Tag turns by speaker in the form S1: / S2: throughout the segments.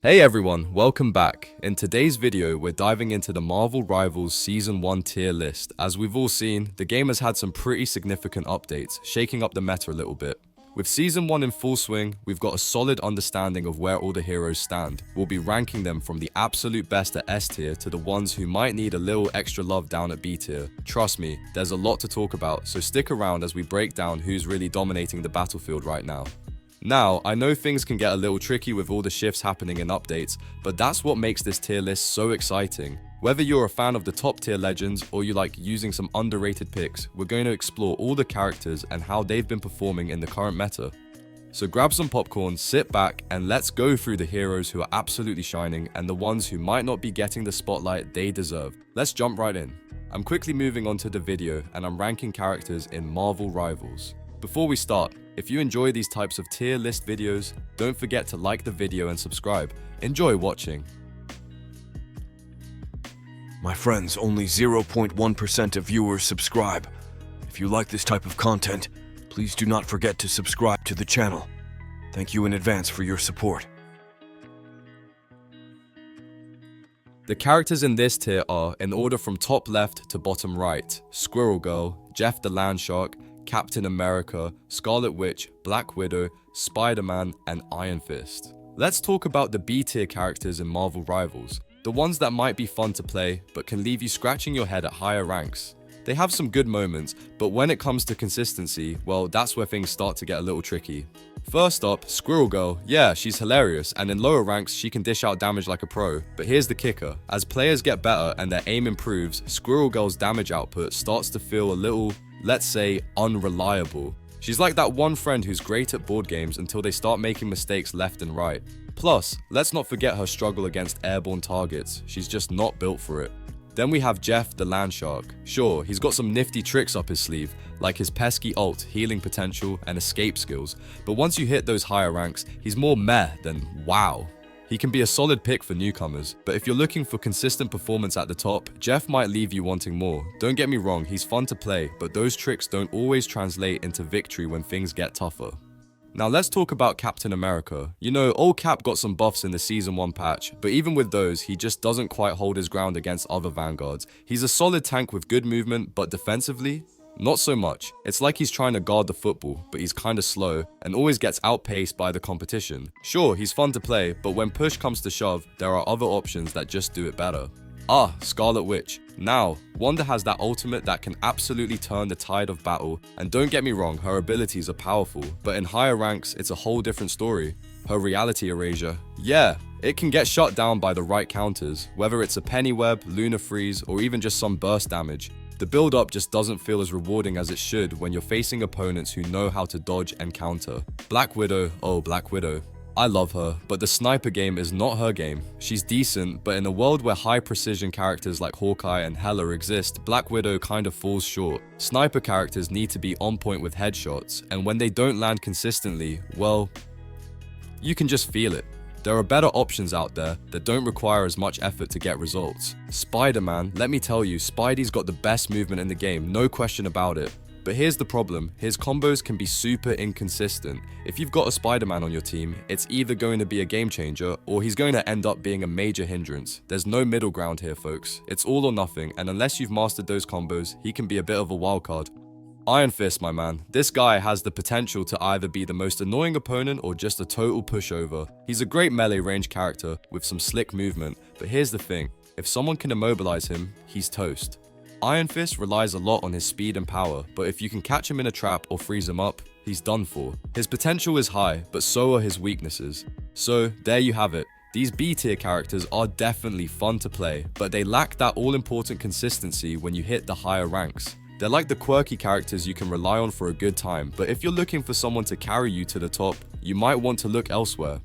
S1: Hey everyone, welcome back. In today's video, we're diving into the Marvel Rivals Season 1 tier list. As we've all seen, the game has had some pretty significant updates, shaking up the meta a little bit. With Season 1 in full swing, we've got a solid understanding of where all the heroes stand. We'll be ranking them from the absolute best at S tier to the ones who might need a little extra love down at B tier. Trust me, there's a lot to talk about, so stick around as we break down who's really dominating the battlefield right now. Now, I know things can get a little tricky with all the shifts happening in updates, but that's what makes this tier list so exciting. Whether you're a fan of the top tier legends or you like using some underrated picks, we're going to explore all the characters and how they've been performing in the current meta. So grab some popcorn, sit back, and let's go through the heroes who are absolutely shining and the ones who might not be getting the spotlight they deserve. Let's jump right in. I'm quickly moving on to the video and I'm ranking characters in Marvel Rivals. Before we start, if you enjoy these types of tier list videos, don't forget to like the video and subscribe. Enjoy watching.
S2: My friends, only 0.1% of viewers subscribe. If you like this type of content, please do not forget to subscribe to the channel. Thank you in advance for your support.
S1: The characters in this tier are, in order from top left to bottom right, Squirrel Girl, Jeff the Land Shark, Captain America, Scarlet Witch, Black Widow, Spider-Man, and Iron Fist. Let's talk about the B tier characters in Marvel Rivals, the ones that might be fun to play, but can leave you scratching your head at higher ranks. They have some good moments, but when it comes to consistency, well, that's where things start to get a little tricky. First up, Squirrel Girl. Yeah, she's hilarious, and in lower ranks, she can dish out damage like a pro. But here's the kicker. As players get better and their aim improves, Squirrel Girl's damage output starts to feel a little, let's say, unreliable. She's like that one friend who's great at board games until they start making mistakes left and right. Plus, let's not forget her struggle against airborne targets. She's just not built for it. Then we have Jeff the Land Shark. Sure, he's got some nifty tricks up his sleeve, like his pesky ult, healing potential, and escape skills, but once you hit those higher ranks, he's more meh than wow. He can be a solid pick for newcomers, but if you're looking for consistent performance at the top, Jeff might leave you wanting more. Don't get me wrong, he's fun to play, but those tricks don't always translate into victory when things get tougher. Now let's talk about Captain America. You know, old Cap got some buffs in the Season 1 patch, but even with those, he just doesn't quite hold his ground against other vanguards. He's a solid tank with good movement, but defensively, not so much. It's like he's trying to guard the football, but he's kinda slow and always gets outpaced by the competition. Sure, he's fun to play, but when push comes to shove, there are other options that just do it better. Scarlet Witch. Now, Wanda has that ultimate that can absolutely turn the tide of battle, and don't get me wrong, her abilities are powerful, but in higher ranks, it's a whole different story. Her reality erasure. Yeah, it can get shut down by the right counters, whether it's a penny web, lunar freeze, or even just some burst damage. The build-up just doesn't feel as rewarding as it should when you're facing opponents who know how to dodge and counter. Black Widow, oh Black Widow. I love her, but the sniper game is not her game. She's decent, but in a world where high precision characters like Hawkeye and Hela exist, Black Widow kind of falls short. Sniper characters need to be on point with headshots, and when they don't land consistently, well, you can just feel it. There are better options out there that don't require as much effort to get results. Spider-Man, let me tell you, Spidey's got the best movement in the game, no question about it. But here's the problem, his combos can be super inconsistent. If you've got a Spider-Man on your team, it's either going to be a game changer or he's going to end up being a major hindrance. There's no middle ground here, folks. It's all or nothing, and unless you've mastered those combos, he can be a bit of a wild card. Iron Fist, my man. This guy has the potential to either be the most annoying opponent or just a total pushover. He's a great melee range character with some slick movement, but here's the thing, if someone can immobilize him, he's toast. Iron Fist relies a lot on his speed and power, but if you can catch him in a trap or freeze him up, he's done for. His potential is high, but so are his weaknesses. So, there you have it. These B tier characters are definitely fun to play, but they lack that all-important consistency when you hit the higher ranks. They're like the quirky characters you can rely on for a good time, but if you're looking for someone to carry you to the top, you might want to look elsewhere.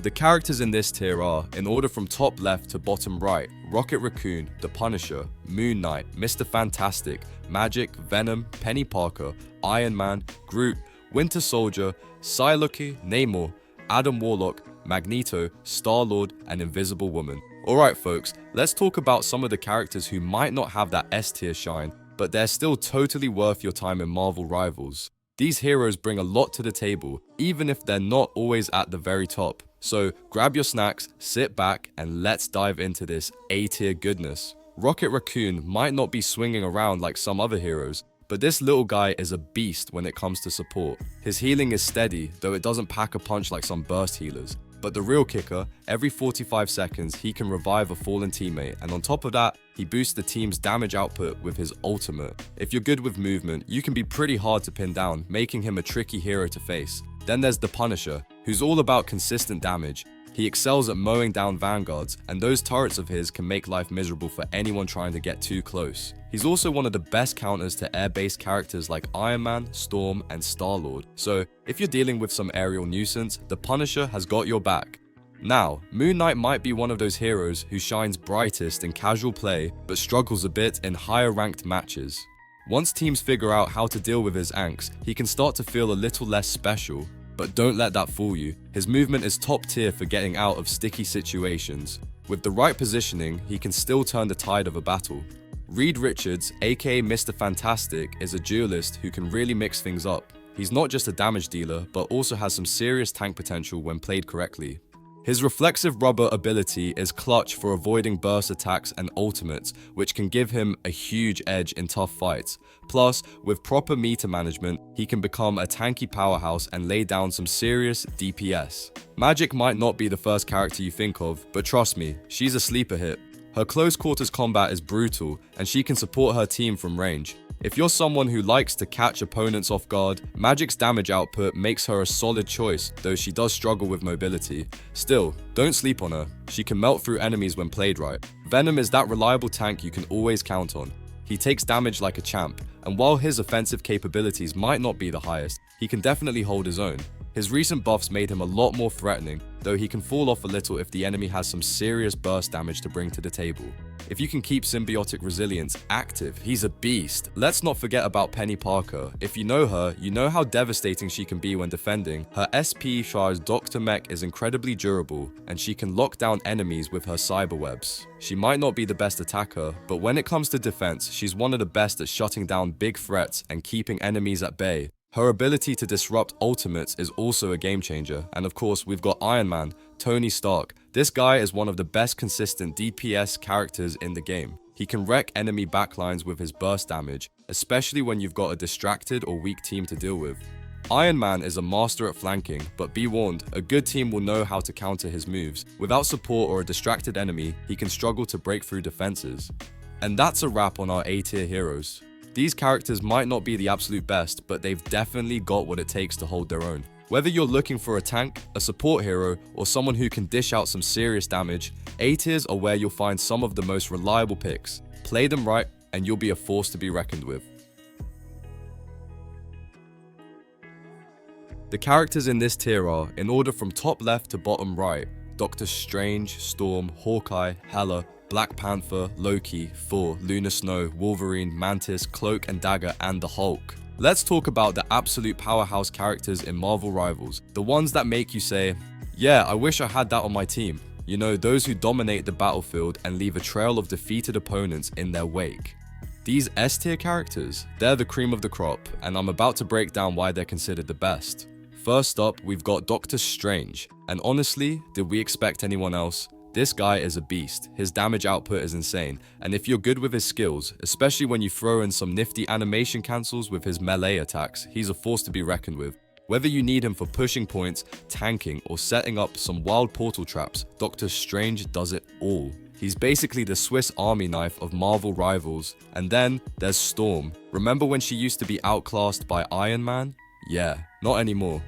S1: The characters in this tier are, in order from top left to bottom right, Rocket Raccoon, The Punisher, Moon Knight, Mr. Fantastic, Magic, Venom, Penny Parker, Iron Man, Groot, Winter Soldier, Psylocke, Namor, Adam Warlock, Magneto, Star-Lord, and Invisible Woman. Alright folks, let's talk about some of the characters who might not have that S tier shine, but they're still totally worth your time in Marvel Rivals. These heroes bring a lot to the table, even if they're not always at the very top. So grab your snacks, sit back, and let's dive into this A-tier goodness. Rocket Raccoon might not be swinging around like some other heroes, but this little guy is a beast when it comes to support. His healing is steady, though it doesn't pack a punch like some burst healers. But the real kicker, every 45 seconds he can revive a fallen teammate, and on top of that, he boosts the team's damage output with his ultimate. If you're good with movement, you can be pretty hard to pin down, making him a tricky hero to face. Then there's the Punisher, who's all about consistent damage. He excels at mowing down vanguards, and those turrets of his can make life miserable for anyone trying to get too close. He's also one of the best counters to air-based characters like Iron Man, Storm, and Star-Lord. So if you're dealing with some aerial nuisance, the Punisher has got your back. Now, Moon Knight might be one of those heroes who shines brightest in casual play, but struggles a bit in higher ranked matches. Once teams figure out how to deal with his angst, he can start to feel a little less special. But don't let that fool you. His movement is top tier for getting out of sticky situations. With the right positioning, he can still turn the tide of a battle. Reed Richards, aka Mr. Fantastic, is a duelist who can really mix things up. He's not just a damage dealer, but also has some serious tank potential when played correctly. His reflexive rubber ability is clutch for avoiding burst attacks and ultimates, which can give him a huge edge in tough fights. Plus, with proper meter management, he can become a tanky powerhouse and lay down some serious DPS. Magic might not be the first character you think of, but trust me, she's a sleeper hit. Her close quarters combat is brutal, and she can support her team from range. If you're someone who likes to catch opponents off guard, Magic's damage output makes her a solid choice, though she does struggle with mobility. Still, don't sleep on her. She can melt through enemies when played right. Venom is that reliable tank you can always count on. He takes damage like a champ, and while his offensive capabilities might not be the highest, he can definitely hold his own. His recent buffs made him a lot more threatening, though he can fall off a little if the enemy has some serious burst damage to bring to the table. If you can keep symbiotic resilience active, he's a beast. Let's not forget about Penny Parker. If you know her, you know how devastating she can be when defending. Her SP Char's Dr. Mech is incredibly durable, and she can lock down enemies with her cyberwebs. She might not be the best attacker, but when it comes to defense, she's one of the best at shutting down big threats and keeping enemies at bay. Her ability to disrupt ultimates is also a game changer, and of course we've got Iron Man, Tony Stark. This guy is one of the best consistent DPS characters in the game. He can wreck enemy backlines with his burst damage, especially when you've got a distracted or weak team to deal with. Iron Man is a master at flanking, but be warned, a good team will know how to counter his moves. Without support or a distracted enemy, he can struggle to break through defenses. And that's a wrap on our A-tier heroes. These characters might not be the absolute best, but they've definitely got what it takes to hold their own. Whether you're looking for a tank, a support hero, or someone who can dish out some serious damage, A-tiers are where you'll find some of the most reliable picks. Play them right, and you'll be a force to be reckoned with. The characters in this tier are, in order from top left to bottom right, Doctor Strange, Storm, Hawkeye, Hela, Black Panther, Loki, Thor, Luna Snow, Wolverine, Mantis, Cloak and Dagger, and the Hulk. Let's talk about the absolute powerhouse characters in Marvel Rivals, the ones that make you say, yeah, I wish I had that on my team. You know, those who dominate the battlefield and leave a trail of defeated opponents in their wake. These S-tier characters, they're the cream of the crop, and I'm about to break down why they're considered the best. First up, we've got Doctor Strange, and honestly, did we expect anyone else? This guy is a beast. His damage output is insane, and if you're good with his skills, especially when you throw in some nifty animation cancels with his melee attacks, he's a force to be reckoned with. Whether you need him for pushing points, tanking, or setting up some wild portal traps, Doctor Strange does it all. He's basically the Swiss Army knife of Marvel Rivals. And then there's Storm. Remember when she used to be outclassed by Iron Man? Yeah, not anymore.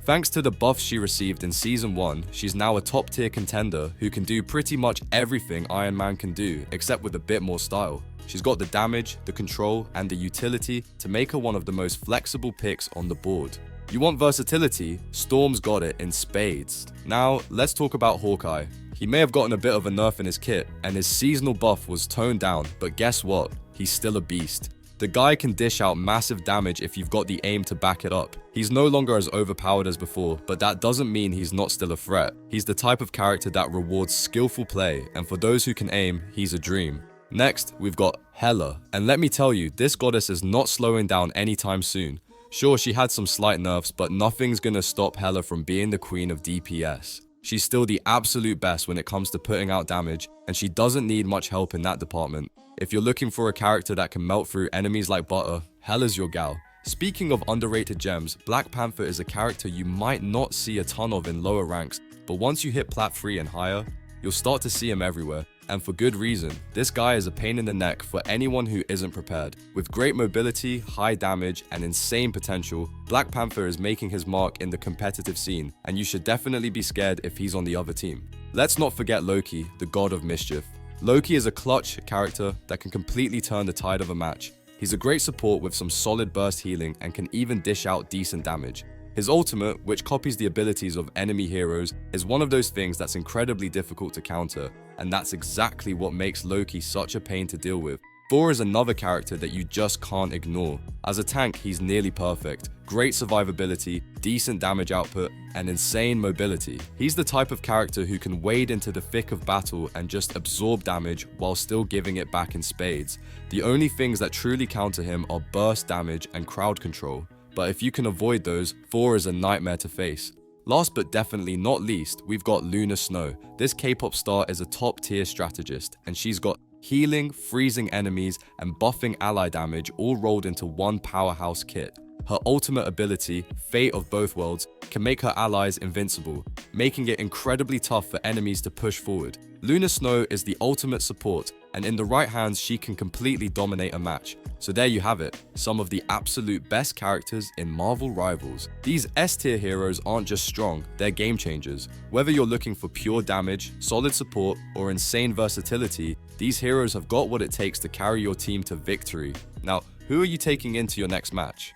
S1: Thanks to the buffs she received in Season 1, she's now a top tier contender who can do pretty much everything Iron Man can do, except with a bit more style. She's got the damage, the control, and the utility to make her one of the most flexible picks on the board. You want versatility? Storm's got it in spades. Now, let's talk about Hawkeye. He may have gotten a bit of a nerf in his kit, and his seasonal buff was toned down, but guess what? He's still a beast. The guy can dish out massive damage if you've got the aim to back it up. He's no longer as overpowered as before, but that doesn't mean he's not still a threat. He's the type of character that rewards skillful play, and for those who can aim, he's a dream. Next, we've got Hela, and let me tell you, this goddess is not slowing down anytime soon. Sure, she had some slight nerfs, but nothing's gonna stop Hela from being the queen of DPS. She's still the absolute best when it comes to putting out damage, and she doesn't need much help in that department. If you're looking for a character that can melt through enemies like butter, Hela's your gal. Speaking of underrated gems, Black Panther is a character you might not see a ton of in lower ranks, but once you hit Plat 3 and higher, you'll start to see him everywhere. And for good reason. This guy is a pain in the neck for anyone who isn't prepared. With great mobility, high damage, and insane potential, Black Panther is making his mark in the competitive scene, and you should definitely be scared if he's on the other team. Let's not forget Loki, the god of mischief. Loki is a clutch character that can completely turn the tide of a match. He's a great support with some solid burst healing and can even dish out decent damage. His ultimate, which copies the abilities of enemy heroes, is one of those things that's incredibly difficult to counter, and that's exactly what makes Loki such a pain to deal with. Thor is another character that you just can't ignore. As a tank, he's nearly perfect. Great survivability, decent damage output, and insane mobility. He's the type of character who can wade into the thick of battle and just absorb damage while still giving it back in spades. The only things that truly counter him are burst damage and crowd control. But if you can avoid those, Thor is a nightmare to face. Last but definitely not least, we've got Luna Snow. This K-pop star is a top tier strategist, and she's got healing, freezing enemies, and buffing ally damage all rolled into one powerhouse kit. Her ultimate ability, Fate of Both Worlds, can make her allies invincible, making it incredibly tough for enemies to push forward. Luna Snow is the ultimate support, and in the right hands she can completely dominate a match. So there you have it, some of the absolute best characters in Marvel Rivals. These S-tier heroes aren't just strong, they're game changers. Whether you're looking for pure damage, solid support, or insane versatility, these heroes have got what it takes to carry your team to victory. Now, who are you taking into your next match?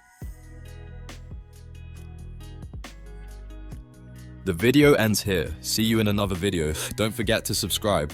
S1: The video ends here. See you in another video. Don't forget to subscribe.